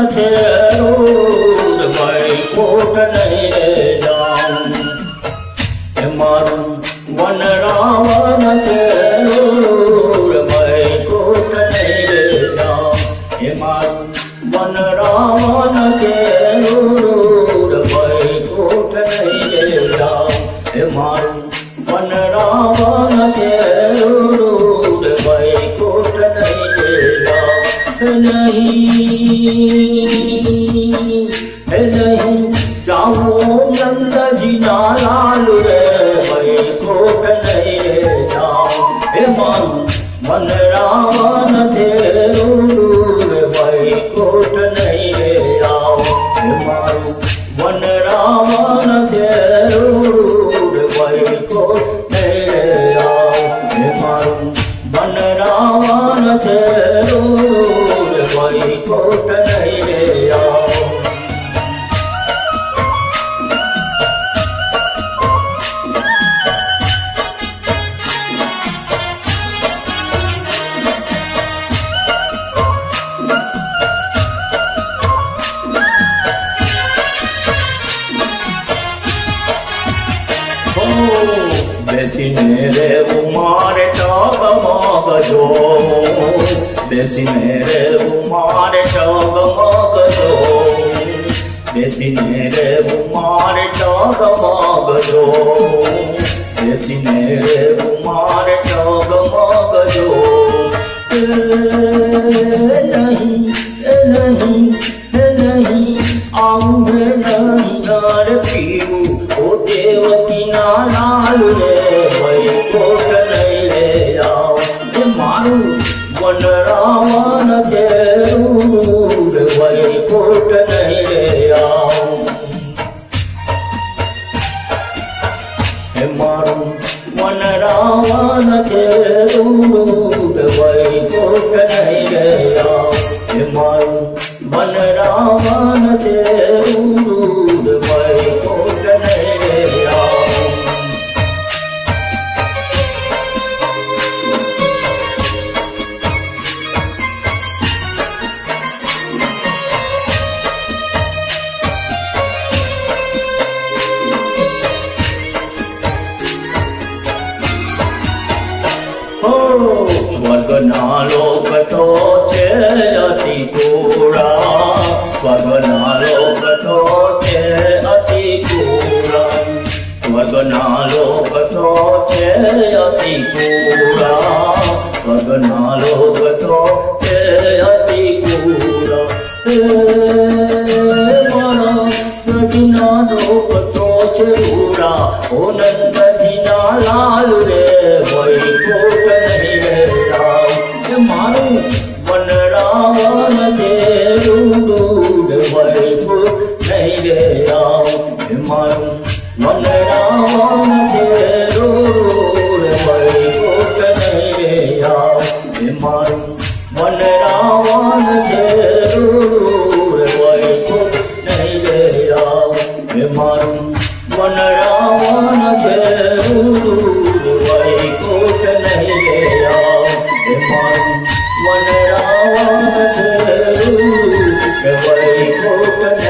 છે રૂડ વૈકુંઠ નહીં રે જાઉં એ મારું વન રાવણ છે રૂડ વૈકુંઠ નહીં રે જાઉં એ મારું વન રાવણ છે રૂડ વૈકુંઠ નહીં રે જાઉં એ મારું વન રાવણ છે રૂડ વૈકુંઠ નહીં રે જાઉં નહીં જાઉં નંદજીના લાલ રે વૈકુંઠ નહીં રે જાઉં એ મારું મન રાવણ છે રૂડ વૈકુંઠ નહીં રે જાઉં એ મારું વન રાવણ છે રૂડ વૈકુંઠ નહીં રે જાઉં એ મારું વન રાવણ છે રૂડ વૈકુંઠ નહીં રે જાઉં બેસીને રેવું મારે ટગમગજો બેસીને રેવું મારે ટગમગજો બેસીને રેવું મારે ટગમગજો બેસીને રેવું મારે ટગમગજો નહીં નહીં આવું નહીં યાર પીવું ઓ દેવકીના લાલ રે વૈકુંઠ નહીં રે જાઉં એ મારું વન રાવણ છે રૂડ વૈકુંઠ નહીં રે જાઉં એ મારું વન રાવણ છે રૂડ વૈકુંઠ નહીં રે જાઉં એ મારું વન રાવણ છે રૂડ વૈકુંઠ નહીં રે જાઉં સ્વર્ગના લોક તો છે અતિ કુરા સ્વર્ગના લોક તો છે અતિ કુરા સ્વર્ગના લોક તો છે અતિ કુરા સ્વર્ગના લોક તો છે અતિ કુરા મારા નદીના લોક તો છે રૂડા ઓ નંદજીના લાલ રે વૈકુંઠ નહીં રે જાઉં એ મારું વન રાવણ છે રૂડ વૈકુંઠ નહીં રે જાઉં એ મારું વન રાવણ છે રૂડ વૈકુંઠ નહીં રે જાઉં એ મારું વન રાવણ છે રૂડ વૈકુંઠ નહીં રે જાઉં એ મારું વન રાવણ છે રૂડ વૈકુંઠ નહીં રે જાઉં એ મારું વન રાવણ છે રૂડ વૈકુંઠ